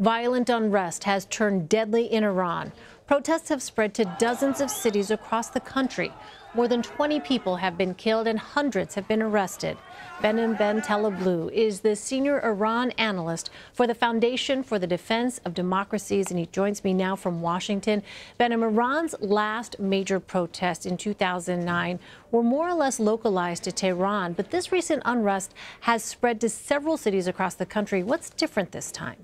Violent unrest has turned deadly in Iran. Protests have spread to dozens of cities across the country. More than 20 people have been killed and hundreds have been arrested. Behnam Ben Taleblu is the senior Iran analyst for the Foundation for the Defense of Democracies, and he joins me now from Washington. Behnam, Iran's last major protests in 2009 were more or less localized to Tehran, but this recent unrest has spread to several cities across the country. What's different this time?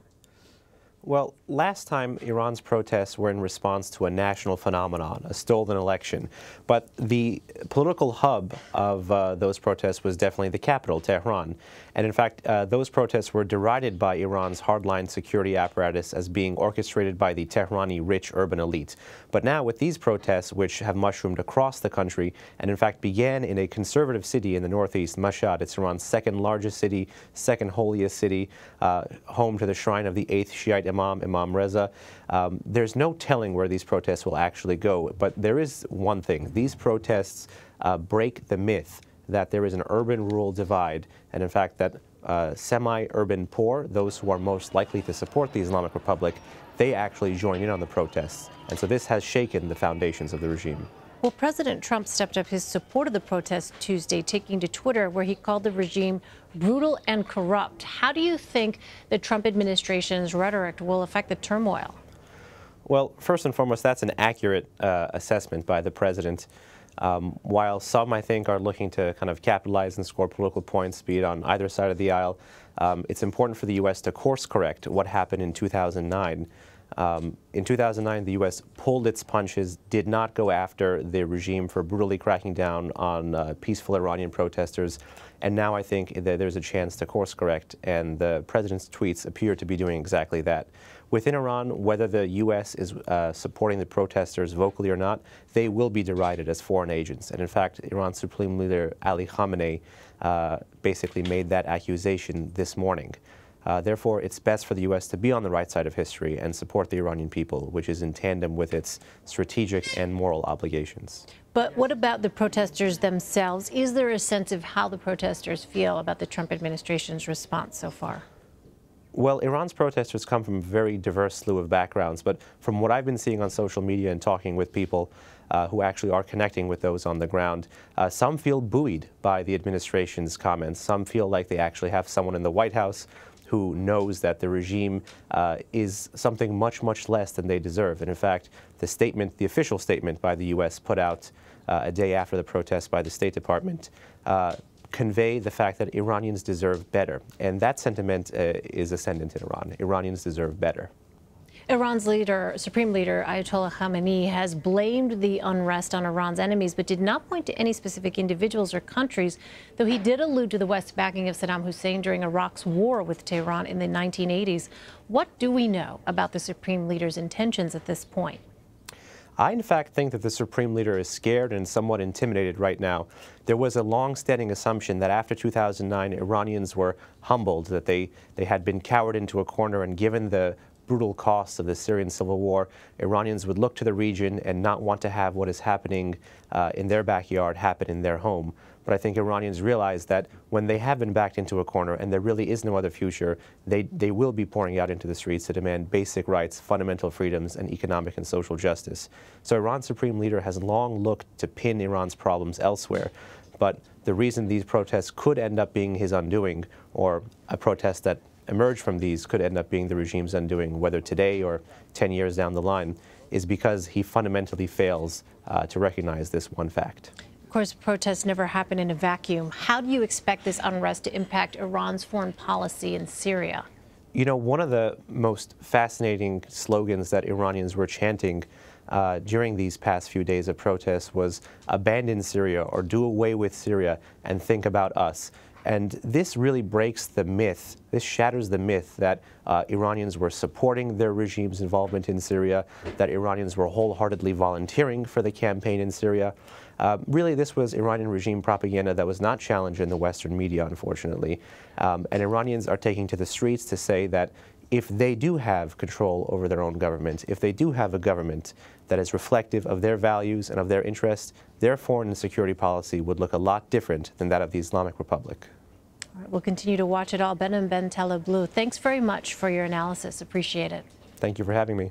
Well, last time Iran's protests were in response to a national phenomenon, a stolen election. But the political hub of those protests was definitely the capital, Tehran. And in fact, those protests were derided by Iran's hardline security apparatus as being orchestrated by the Tehrani rich urban elite. But now with these protests, which have mushroomed across the country and in fact began in a conservative city in the northeast, Mashhad, it's Iran's second largest city, second holiest city, home to the shrine of the 8th Shiite Imam Reza. There's no telling where these protests will actually go, but there is one thing. These protests break the myth that there is an urban-rural divide, and in fact that semi-urban poor, those who are most likely to support the Islamic Republic, they actually join in on the protests. And so this has shaken the foundations of the regime. Well, President Trump stepped up his support of the protests Tuesday, taking to Twitter where he called the regime brutal and corrupt. How do you think the Trump administration's rhetoric will affect the turmoil? Well, first and foremost, that's an accurate assessment by the president. While some, I think, are looking to kind of capitalize and score political points, be it on either side of the aisle, it's important for the U.S. to course correct what happened in 2009. In 2009, the U.S. pulled its punches, did not go after the regime for brutally cracking down on peaceful Iranian protesters, and now I think that there's a chance to course correct, and the president's tweets appear to be doing exactly that. Within Iran, whether the U.S. is supporting the protesters vocally or not, they will be derided as foreign agents. And in fact, Iran's Supreme Leader Ali Khamenei basically made that accusation this morning. Therefore, it's best for the U.S. to be on the right side of history and support the Iranian people, which is in tandem with its strategic and moral obligations. But what about the protesters themselves? Is there a sense of how the protesters feel about the Trump administration's response so far? Well, Iran's protesters come from a very diverse slew of backgrounds, but from what I've been seeing on social media and talking with people who actually are connecting with those on the ground, some feel buoyed by the administration's comments. Some feel like they actually have someone in the White House who knows that the regime is something much, much less than they deserve. And in fact, the official statement by the U.S. put out a day after the protests by the State Department convey the fact that Iranians deserve better. And that sentiment is ascendant in Iran. Iranians deserve better. Iran's Supreme Leader Ayatollah Khamenei has blamed the unrest on Iran's enemies, but did not point to any specific individuals or countries, though he did allude to the West's backing of Saddam Hussein during Iraq's war with Tehran in the 1980s. What do we know about the Supreme Leader's intentions at this point? I, in fact, think that the Supreme Leader is scared and somewhat intimidated right now. There was a long-standing assumption that after 2009, Iranians were humbled, that they had been cowered into a corner, and given the brutal costs of the Syrian civil war, Iranians would look to the region and not want to have what is happening in their backyard happen in their home. But I think Iranians realize that when they have been backed into a corner and there really is no other future, they will be pouring out into the streets to demand basic rights, fundamental freedoms, and economic and social justice. So Iran's Supreme Leader has long looked to pin Iran's problems elsewhere. But the reason these protests could end up being his undoing, or a protest that emerge from these could end up being the regime's undoing, whether today or 10 years down the line, is because he fundamentally fails to recognize this one fact. Of course, protests never happen in a vacuum. How do you expect this unrest to impact Iran's foreign policy in Syria? You know, one of the most fascinating slogans that Iranians were chanting during these past few days of protests was "Abandon Syria" or "Do away with Syria and think about us." And this really breaks the myth, this shatters the myth that Iranians were supporting their regime's involvement in Syria, that Iranians were wholeheartedly volunteering for the campaign in Syria. Really, this was Iranian regime propaganda that was not challenged in the Western media, unfortunately. And Iranians are taking to the streets to say that if they do have control over their own government, if they do have a government that is reflective of their values and of their interests, their foreign and security policy would look a lot different than that of the Islamic Republic. All right, we'll continue to watch it all. Ben Taleb Blue, thanks very much for your analysis. Appreciate it. Thank you for having me.